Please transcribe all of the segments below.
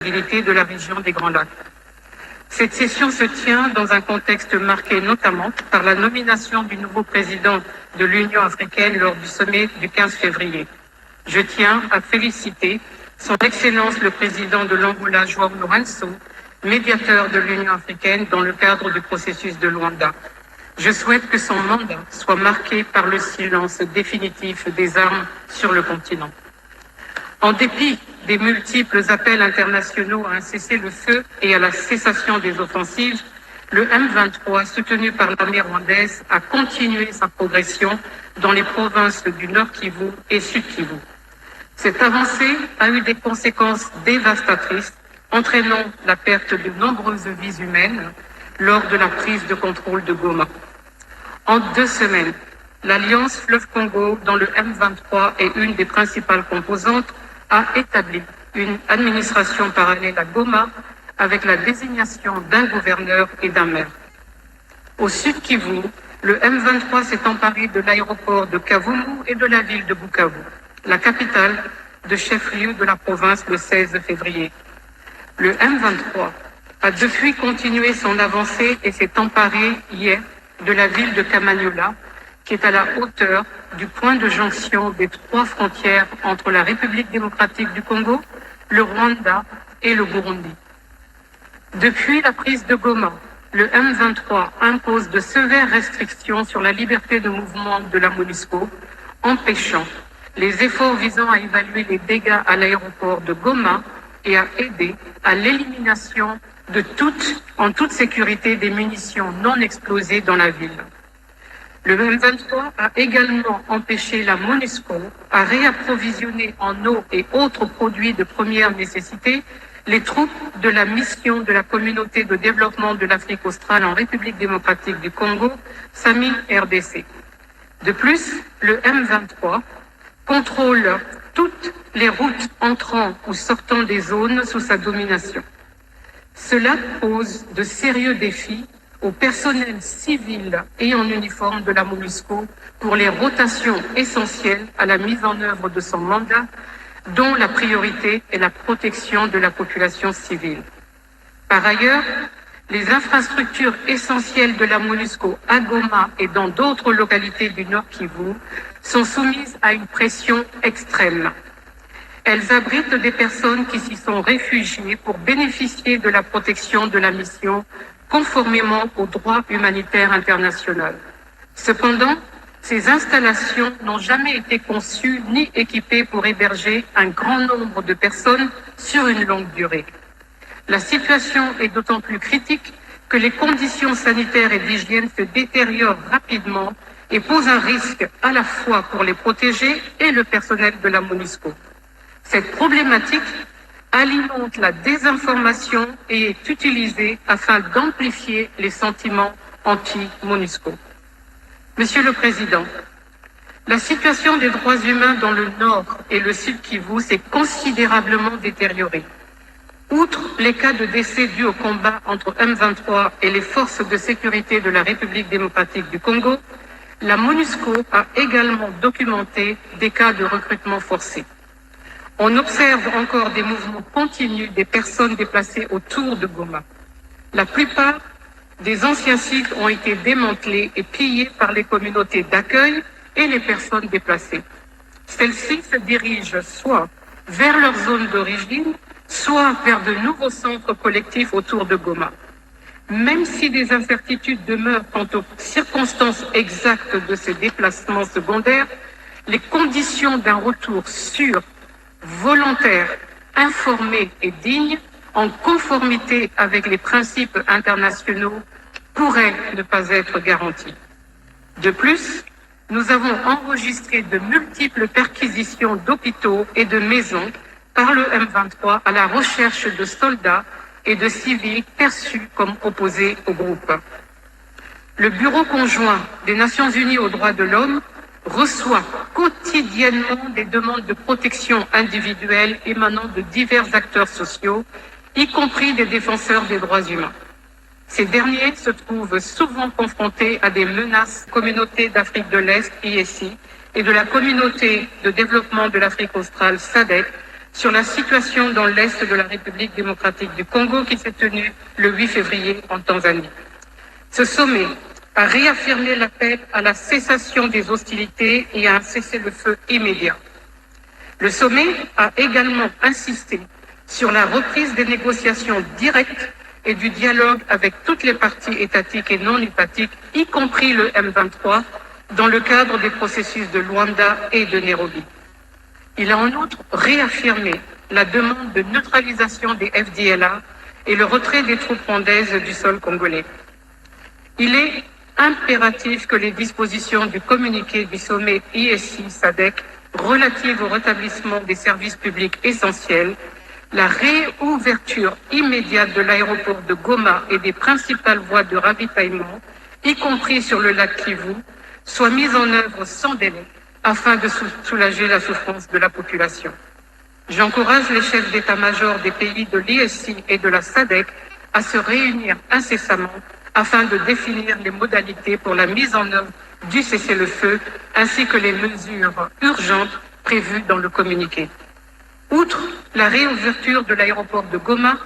de la région des Grands Lacs. Cette session se tient dans un contexte marqué notamment par la nomination du nouveau président de l'Union africaine lors du sommet du 15 février. Je tiens à féliciter Son Excellence le président de l'Angola, João Lourenço, médiateur de l'Union africaine dans le cadre du processus de Luanda. Je souhaite que son mandat soit marqué par le silence définitif des armes sur le continent. En dépit des multiples appels internationaux à un cessez-le-feu et à la cessation des offensives, le M23, soutenu par l'armée rwandaise, a continué sa progression dans les provinces du Nord Kivu et Sud Kivu. Cette avancée a eu des conséquences dévastatrices, entraînant la perte de nombreuses vies humaines lors de la prise de contrôle de Goma. En 2 semaines, l'Alliance Fleuve Congo, dont le M23 est une des principales composantes, a établi une administration parallèle à Goma avec la désignation d'un gouverneur et d'un maire. Au Sud Kivu, le M23 s'est emparé de l'aéroport de Kavumu et de la ville de Bukavu, la capitale de chef-lieu de la province le 16 février. Le M23 a depuis continué son avancée et s'est emparé hier de la ville de Kamanyola, qui est à la hauteur du point de jonction des 3 frontières entre la République démocratique du Congo, le Rwanda et le Burundi. Depuis la prise de Goma, le M23 impose de sévères restrictions sur la liberté de mouvement de la MONUSCO, empêchant les efforts visant à évaluer les dégâts à l'aéroport de Goma et à aider à l'élimination en toute sécurité des munitions non explosées dans la ville. Le M23 a également empêché la MONUSCO à réapprovisionner en eau et autres produits de première nécessité les troupes de la mission de la communauté de développement de l'Afrique australe en République démocratique du Congo, SAMI-RDC. De plus, le M23 contrôle toutes les routes entrant ou sortant des zones sous sa domination. Cela pose de sérieux défis au personnel civil et en uniforme de la MONUSCO pour les rotations essentielles à la mise en œuvre de son mandat, dont la priorité est la protection de la population civile. Par ailleurs, les infrastructures essentielles de la MONUSCO à Goma et dans d'autres localités du Nord Kivu sont soumises à une pression extrême. Elles abritent des personnes qui s'y sont réfugiées pour bénéficier de la protection de la mission conformément au droit humanitaire international. Cependant, ces installations n'ont jamais été conçues ni équipées pour héberger un grand nombre de personnes sur une longue durée. La situation est d'autant plus critique que les conditions sanitaires et d'hygiène se détériorent rapidement et posent un risque à la fois pour les protégés et le personnel de la MONUSCO. Cette problématique alimente la désinformation et est utilisée afin d'amplifier les sentiments anti-MONUSCO. Monsieur le Président, la situation des droits humains dans le Nord et le Sud Kivu s'est considérablement détériorée. Outre les cas de décès dus au combat entre M23 et les forces de sécurité de la République démocratique du Congo, la MONUSCO a également documenté des cas de recrutement forcé. On observe encore des mouvements continus des personnes déplacées autour de Goma. La plupart des anciens sites ont été démantelés et pillés par les communautés d'accueil et les personnes déplacées. Celles-ci se dirigent soit vers leur zone d'origine, soit vers de nouveaux centres collectifs autour de Goma. Même si des incertitudes demeurent quant aux circonstances exactes de ces déplacements secondaires, les conditions d'un retour sûr, volontaire, informé et digne, en conformité avec les principes internationaux, pourraient ne pas être garanties. De plus, nous avons enregistré de multiples perquisitions d'hôpitaux et de maisons par le M23 à la recherche de soldats et de civils perçus comme opposés au groupe. Le Bureau conjoint des Nations Unies aux droits de l'homme reçoit quotidiennement des demandes de protection individuelle émanant de divers acteurs sociaux, y compris des défenseurs des droits humains. Ces derniers se trouvent souvent confrontés à des menaces de la communauté d'Afrique de l'Est, ISI, et de la communauté de développement de l'Afrique australe, SADC, sur la situation dans l'Est de la République démocratique du Congo qui s'est tenu le 8 février en Tanzanie. Ce sommet a réaffirmé l'appel à la cessation des hostilités et à un cessez-le-feu immédiat. Le sommet a également insisté sur la reprise des négociations directes et du dialogue avec toutes les parties étatiques et non étatiques, y compris le M23, dans le cadre des processus de Luanda et de Nairobi. Il a en outre réaffirmé la demande de neutralisation des FDLA et le retrait des troupes rwandaises du sol congolais. Il est impératif que les dispositions du communiqué du sommet ISI-SADC relatives au rétablissement des services publics essentiels, la réouverture immédiate de l'aéroport de Goma et des principales voies de ravitaillement, y compris sur le lac Kivu, soient mises en œuvre sans délai afin de soulager la souffrance de la population. J'encourage les chefs d'état-major des pays de l'ISI et de la SADC à se réunir incessamment afin de définir les modalités pour la mise en œuvre du cessez-le-feu ainsi que les mesures urgentes prévues dans le communiqué. Outre la réouverture de l'aéroport de Goma,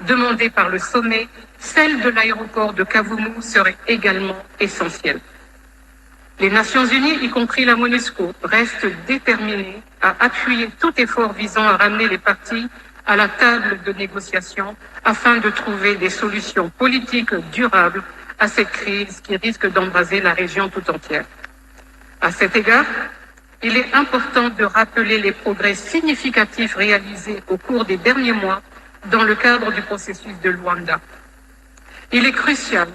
demandée par le sommet, celle de l'aéroport de Kavumu serait également essentielle. Les Nations Unies, y compris la MONUSCO, restent déterminées à appuyer tout effort visant à ramener les parties à la table de négociation afin de trouver des solutions politiques durables à cette crise qui risque d'embraser la région tout entière. À cet égard, il est important de rappeler les progrès significatifs réalisés au cours des derniers mois dans le cadre du processus de Luanda. Il est crucial,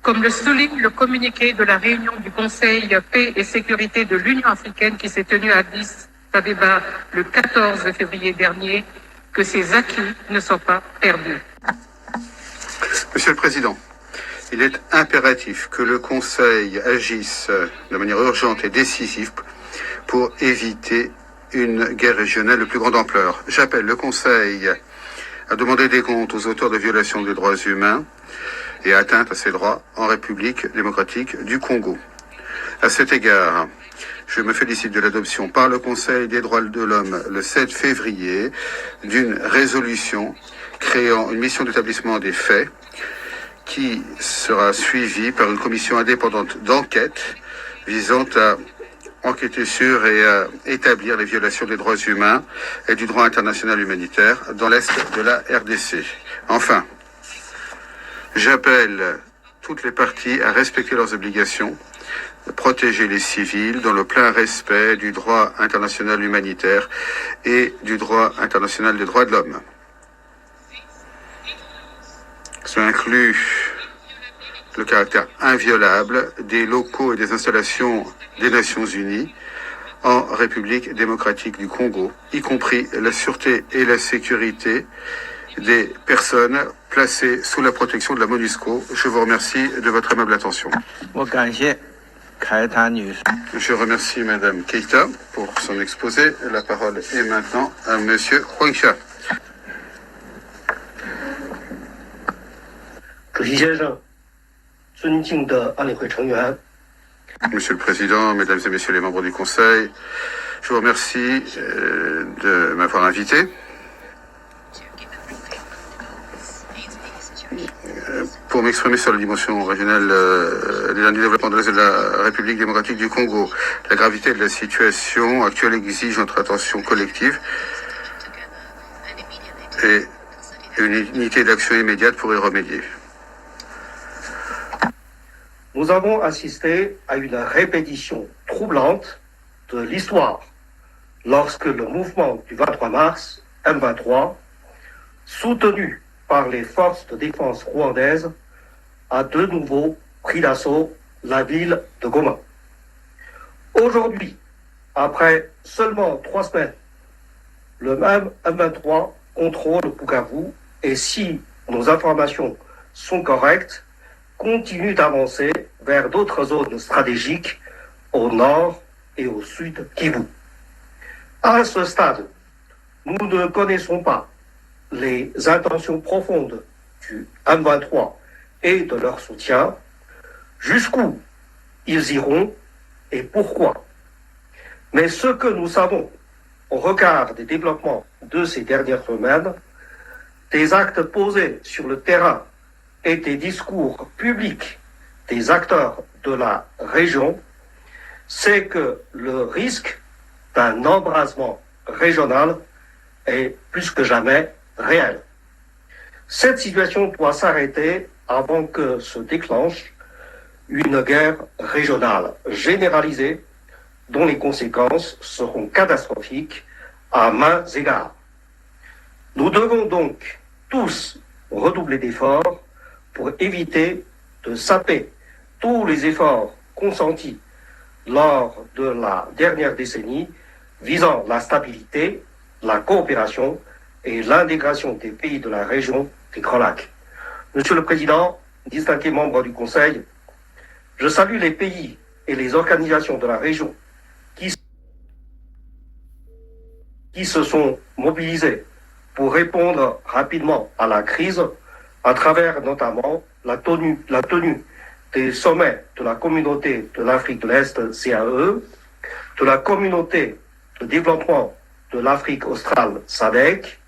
comme le souligne le communiqué de la réunion du Conseil Paix et Sécurité de l'Union africaine qui s'est tenue à Addis Abeba le 14 février dernier, que ces acquis ne soient pas perdus. Monsieur le Président, il est impératif que le Conseil agisse de manière urgente et décisive pour éviter une guerre régionale de plus grande ampleur. J'appelle le Conseil à demander des comptes aux auteurs de violations des droits humains et atteinte à ces droits en République démocratique du Congo. À cet égard, je me félicite de l'adoption par le Conseil des droits de l'homme le 7 février d'une résolution créant une mission d'établissement des faits qui sera suivie par une commission indépendante d'enquête visant à enquêter sur et à établir les violations des droits humains et du droit international humanitaire dans l'Est de la RDC. Enfin, j'appelle toutes les parties à respecter leurs obligations, de protéger les civils dans le plein respect du droit international humanitaire et du droit international des droits de l'homme. Cela inclut le caractère inviolable des locaux et des installations des Nations Unies en République démocratique du Congo, y compris la sûreté et la sécurité des personnes placées sous la protection de la MONUSCO. Je vous remercie de votre aimable attention. Je remercie Madame Keïta pour son exposé. La parole est maintenant à Monsieur Huangsha. Monsieur le Président, Mesdames et Messieurs les membres du Conseil, je vous remercie de m'avoir invité. Pour m'exprimer sur la dimension régionale des derniers développements de l'Est de la République démocratique du Congo. La gravité de la situation actuelle exige notre attention collective et une unité d'action immédiate pour y remédier. Nous avons assisté à une répétition troublante de l'histoire lorsque le mouvement du 23 mars, M23, soutenu par les forces de défense rwandaises, a de nouveau pris d'assaut la ville de Goma. Aujourd'hui, après seulement 3 semaines, le même M23 contrôle Bukavu et si nos informations sont correctes, continue d'avancer vers d'autres zones stratégiques au nord et au sud Kivu. À ce stade, nous ne connaissons pas les intentions profondes du M23 et de leur soutien, jusqu'où ils iront et pourquoi. Mais ce que nous savons, au regard des développements de ces dernières semaines, des actes posés sur le terrain et des discours publics des acteurs de la région, c'est que le risque d'un embrasement régional est plus que jamais réel. Cette situation doit s'arrêter avant que se déclenche une guerre régionale généralisée dont les conséquences seront catastrophiques à maints égards. Nous devons donc tous redoubler d'efforts pour éviter de saper tous les efforts consentis lors de la dernière décennie visant la stabilité, la coopération et l'intégration des pays de la région des Grands Lacs. Monsieur le Président, distingués membres du Conseil, je salue les pays et les organisations de la région qui se sont mobilisés pour répondre rapidement à la crise à travers notamment la tenue des sommets de la communauté de l'Afrique de l'Est, CAE, de la communauté de développement de l'Afrique australe, SADC,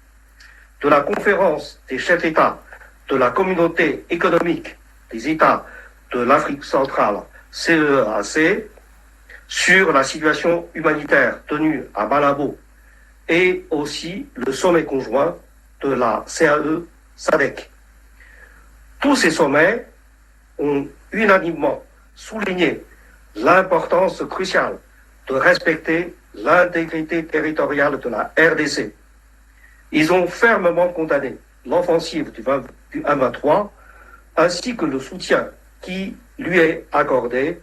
de la conférence des chefs d'État de la communauté économique des États de l'Afrique centrale, CEEAC, sur la situation humanitaire tenue à Malabo, et aussi le sommet conjoint de la CAE-SADC. Tous ces sommets ont unanimement souligné l'importance cruciale de respecter l'intégrité territoriale de la RDC. Ils ont fermement condamné l'offensive du M23 ainsi que le soutien qui lui est accordé,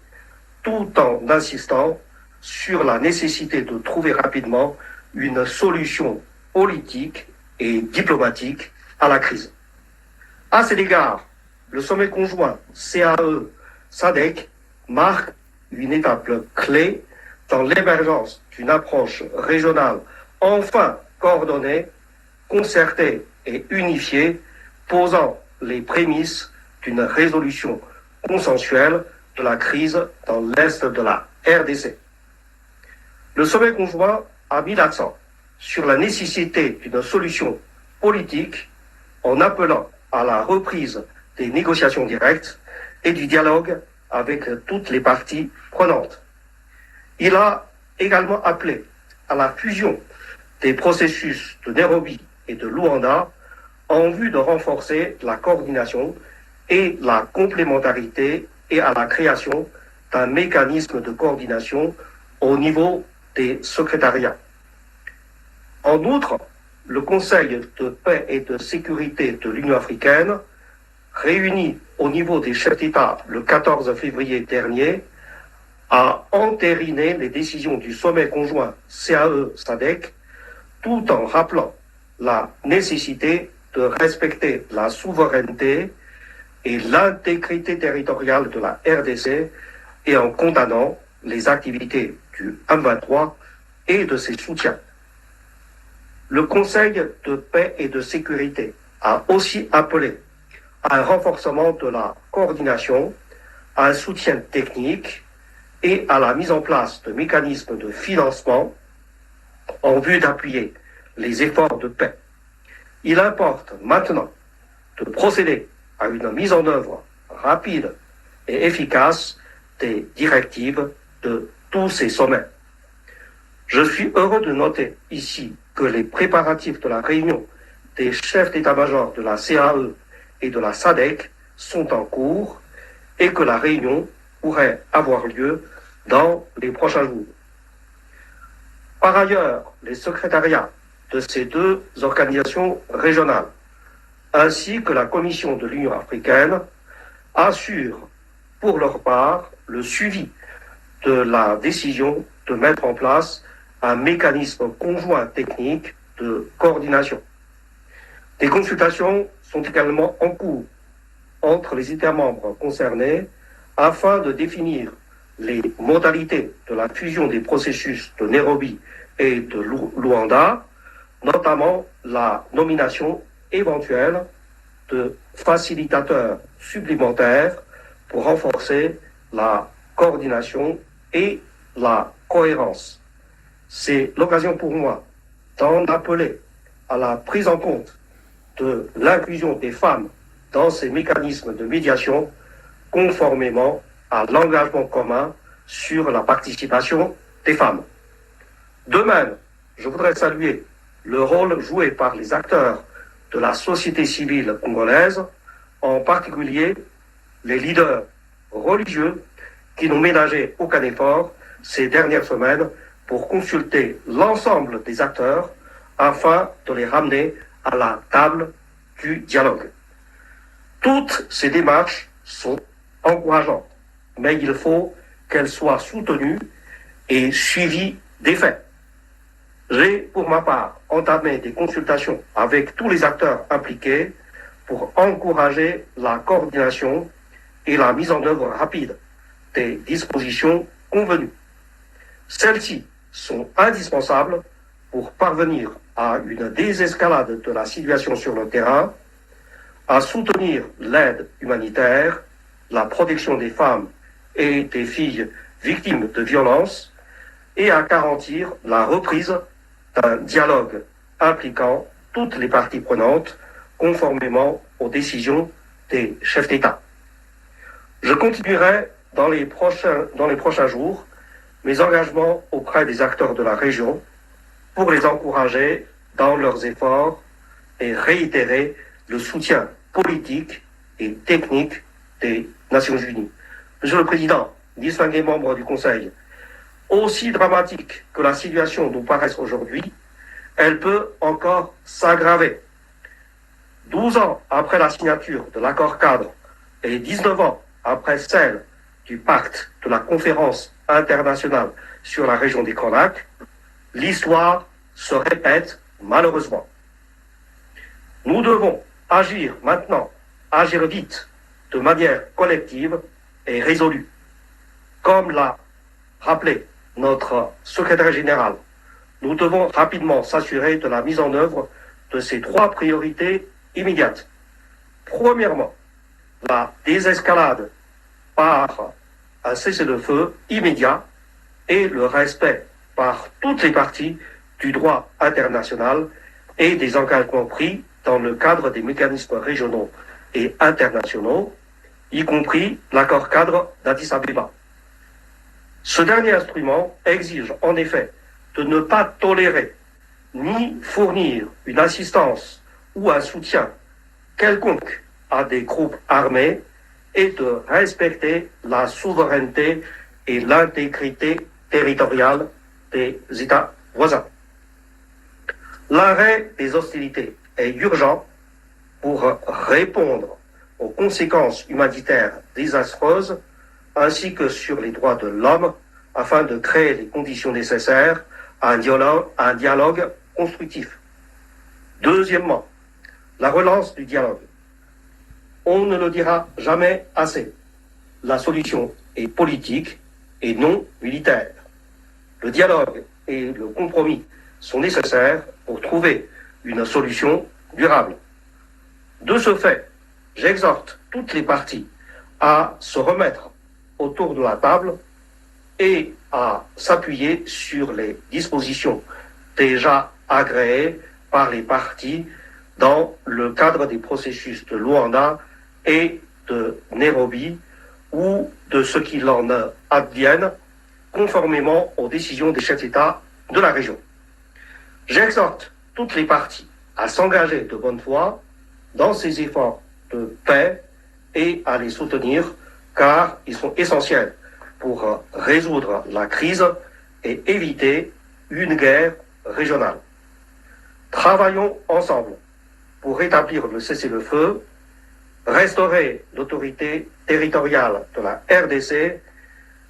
tout en insistant sur la nécessité de trouver rapidement une solution politique et diplomatique à la crise. À cet égard, le sommet conjoint CAE-SADC marque une étape clé dans l'émergence d'une approche régionale enfin coordonnée, concertée et unifiée, posant les prémices d'une résolution consensuelle de la crise dans l'est de la RDC. Le sommet conjoint a mis l'accent sur la nécessité d'une solution politique en appelant à la reprise des négociations directes et du dialogue avec toutes les parties prenantes. Il a également appelé à la fusion des processus de Nairobi et de Luanda en vue de renforcer la coordination et la complémentarité et à la création d'un mécanisme de coordination au niveau des secrétariats. En outre, le Conseil de paix et de sécurité de l'Union africaine, réuni au niveau des chefs d'État le 14 février dernier, a entériné les décisions du sommet conjoint CAE-SADC tout en rappelant la nécessité de respecter la souveraineté et l'intégrité territoriale de la RDC et en condamnant les activités du M23 et de ses soutiens. Le Conseil de paix et de sécurité a aussi appelé à un renforcement de la coordination, à un soutien technique et à la mise en place de mécanismes de financement en vue d'appuyer les efforts de paix. Il importe maintenant de procéder à une mise en œuvre rapide et efficace des directives de tous ces sommets. Je suis heureux de noter ici que les préparatifs de la réunion des chefs d'état-major de la CAE et de la SADC sont en cours et que la réunion pourrait avoir lieu dans les prochains jours. Par ailleurs, les secrétariats de ces deux organisations régionales, ainsi que la Commission de l'Union africaine, assurent pour leur part le suivi de la décision de mettre en place un mécanisme conjoint technique de coordination. Des consultations sont également en cours entre les États membres concernés afin de définir les modalités de la fusion des processus de Nairobi et de Luanda, notamment la nomination éventuelle de facilitateurs supplémentaires pour renforcer la coordination et la cohérence. c'est l'occasion pour moi d'en appeler à la prise en compte de l'inclusion des femmes dans ces mécanismes de médiation conformément à l'engagement commun sur la participation des femmes. De même, je voudrais saluer le rôle joué par les acteurs de la société civile congolaise, en particulier les leaders religieux qui n'ont ménagé aucun effort ces dernières semaines pour consulter l'ensemble des acteurs afin de les ramener à la table du dialogue. Toutes ces démarches sont encourageantes, mais il faut qu'elles soient soutenues et suivies des faits. J'ai, pour ma part, entamé des consultations avec tous les acteurs impliqués pour encourager la coordination et la mise en œuvre rapide des dispositions convenues. Celles-ci sont indispensables pour parvenir à une désescalade de la situation sur le terrain, à soutenir l'aide humanitaire, la protection des femmes et des filles victimes de violences et à garantir la reprise d'un dialogue impliquant toutes les parties prenantes conformément aux décisions des chefs d'État. Je continuerai dans les prochains jours mes engagements auprès des acteurs de la région pour les encourager dans leurs efforts et réitérer le soutien politique et technique des Nations Unies. Monsieur le Président, distingués membres du Conseil, aussi dramatique que la situation nous paraisse aujourd'hui, elle peut encore s'aggraver. 12 ans après la signature de l'accord cadre et 19 ans après celle du pacte de la conférence internationale sur la région des Grands Lacs, l'histoire se répète malheureusement. Nous devons agir maintenant, agir vite, de manière collective et résolue. Comme l'a rappelé notre secrétaire général, nous devons rapidement s'assurer de la mise en œuvre de ces 3 priorités immédiates. Premièrement, la désescalade par un cessez-le-feu immédiat et le respect par toutes les parties du droit international et des engagements pris dans le cadre des mécanismes régionaux et internationaux, y compris l'accord cadre d'Addis Abeba. Ce dernier instrument exige en effet de ne pas tolérer ni fournir une assistance ou un soutien quelconque à des groupes armés et de respecter la souveraineté et l'intégrité territoriale des États voisins. L'arrêt des hostilités est urgent pour répondre aux conséquences humanitaires désastreuses ainsi que sur les droits de l'homme afin de créer les conditions nécessaires à un dialogue constructif. Deuxièmement, la relance du dialogue. On ne le dira jamais assez. La solution est politique et non militaire. Le dialogue et le compromis sont nécessaires pour trouver une solution durable. De ce fait, j'exhorte toutes les parties à se remettre autour de la table et à s'appuyer sur les dispositions déjà agréées par les parties dans le cadre des processus de Luanda et de Nairobi ou de ce qu'il en advienne conformément aux décisions des chefs d'État de la région. J'exhorte toutes les parties à s'engager de bonne foi dans ces efforts de paix et à les soutenir car ils sont essentiels pour résoudre la crise et éviter une guerre régionale. Travaillons ensemble pour rétablir le cessez-le-feu, restaurer l'autorité territoriale de la RDC,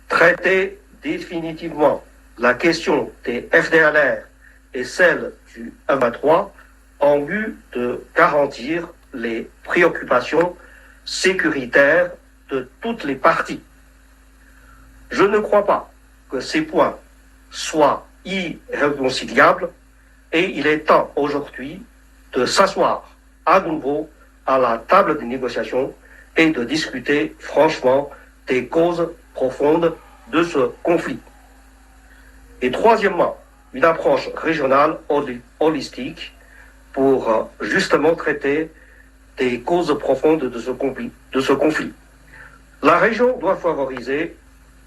traiter définitivement la question des FDLR et celle du M23 en vue de garantir les préoccupations sécuritaires de toutes les parties. Je ne crois pas que ces points soient irréconciliables et il est temps aujourd'hui de s'asseoir à nouveau à la table des négociations et de discuter franchement des causes profondes de ce conflit. Et troisièmement, une approche régionale holistique pour justement traiter des causes profondes de ce conflit. La région doit favoriser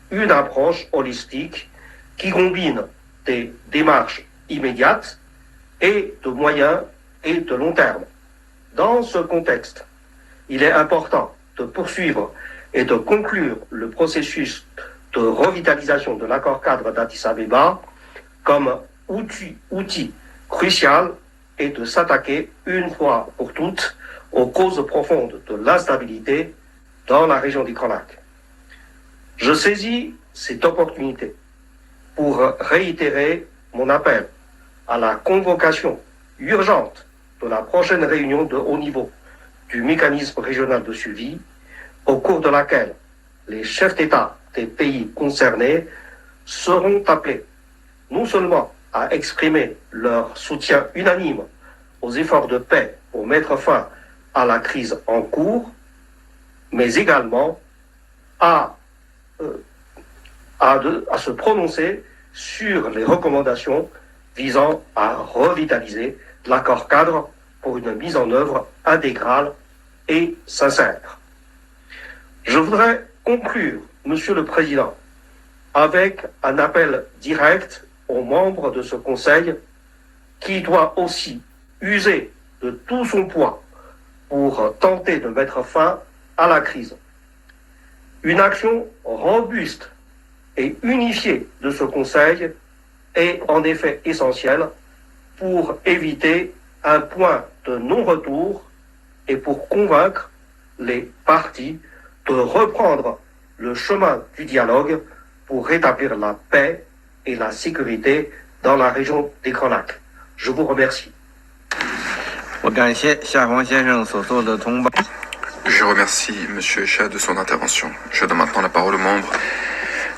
une approche holistique qui combine des démarches immédiates et de moyen et de long terme. Dans ce contexte, il est important de poursuivre et de conclure le processus de revitalisation de l'accord cadre d'Addis Abeba comme outil crucial et de s'attaquer une fois pour toutes aux causes profondes de l'instabilité dans la région du Grand Lac. Je saisis cette opportunité pour réitérer mon appel à la convocation urgente de la prochaine réunion de haut niveau du mécanisme régional de suivi, au cours de laquelle les chefs d'État des pays concernés seront appelés non seulement à exprimer leur soutien unanime aux efforts de paix pour mettre fin à la crise en cours, mais également à se prononcer sur les recommandations visant à revitaliser l'accord cadre pour une mise en œuvre intégrale et sincère. Je voudrais conclure, Monsieur le Président, avec un appel direct aux membres de ce Conseil qui doit aussi user de tout son poids pour tenter de mettre fin à la crise. Une action robuste et unifiée de ce Conseil est en effet essentielle pour éviter un point de non-retour et pour convaincre les parties de reprendre le chemin du dialogue pour rétablir la paix et la sécurité dans la région des Grands Lacs. Je vous remercie. Je remercie M. Echa de son intervention. Je donne maintenant la parole aux membres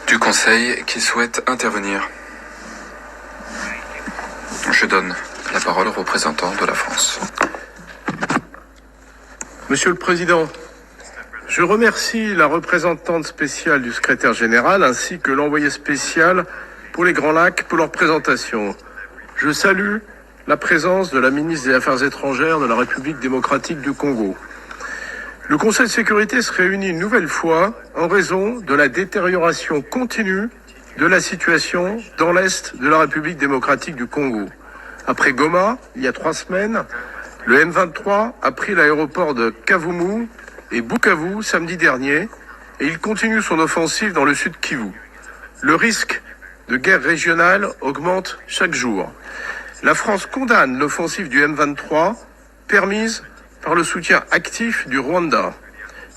du Conseil qui souhaitent intervenir. Je donne la parole au représentant de la France. Monsieur le Président, je remercie la représentante spéciale du secrétaire général ainsi que l'envoyé spécial pour les Grands Lacs pour leur présentation. Je salue la présence de la ministre des Affaires étrangères de la République démocratique du Congo. Le Conseil de sécurité se réunit une nouvelle fois en raison de la détérioration continue de la situation dans l'Est de la République démocratique du Congo. Après Goma, il y a 3 semaines, le M23 a pris l'aéroport de Kavumu et Bukavu samedi dernier et il continue son offensive dans le sud Kivu. Le risque de guerre régionale augmente chaque jour. La France condamne l'offensive du M23 permise par le soutien actif du Rwanda.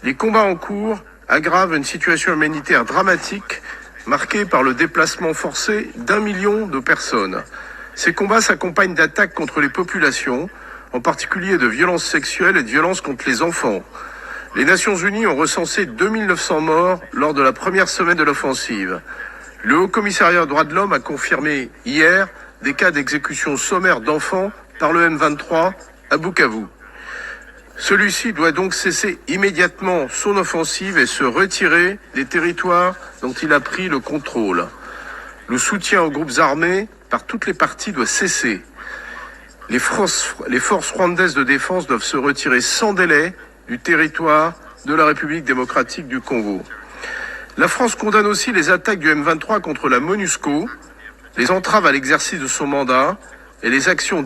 Les combats en cours aggravent une situation humanitaire dramatique marquée par le déplacement forcé d'1 million de personnes. Ces combats s'accompagnent d'attaques contre les populations, en particulier de violences sexuelles et de violences contre les enfants. Les Nations Unies ont recensé 2900 morts lors de la première semaine de l'offensive. Le Haut-Commissariat aux droits de l'homme a confirmé hier des cas d'exécution sommaire d'enfants par le M23 à Bukavu. Celui-ci doit donc cesser immédiatement son offensive et se retirer des territoires dont il a pris le contrôle. Le soutien aux groupes armés par toutes les parties doit cesser. Les forces rwandaises de défense doivent se retirer sans délai du territoire de la République démocratique du Congo. La France condamne aussi les attaques du M23 contre la MONUSCO, les entraves à l'exercice de son mandat et les actions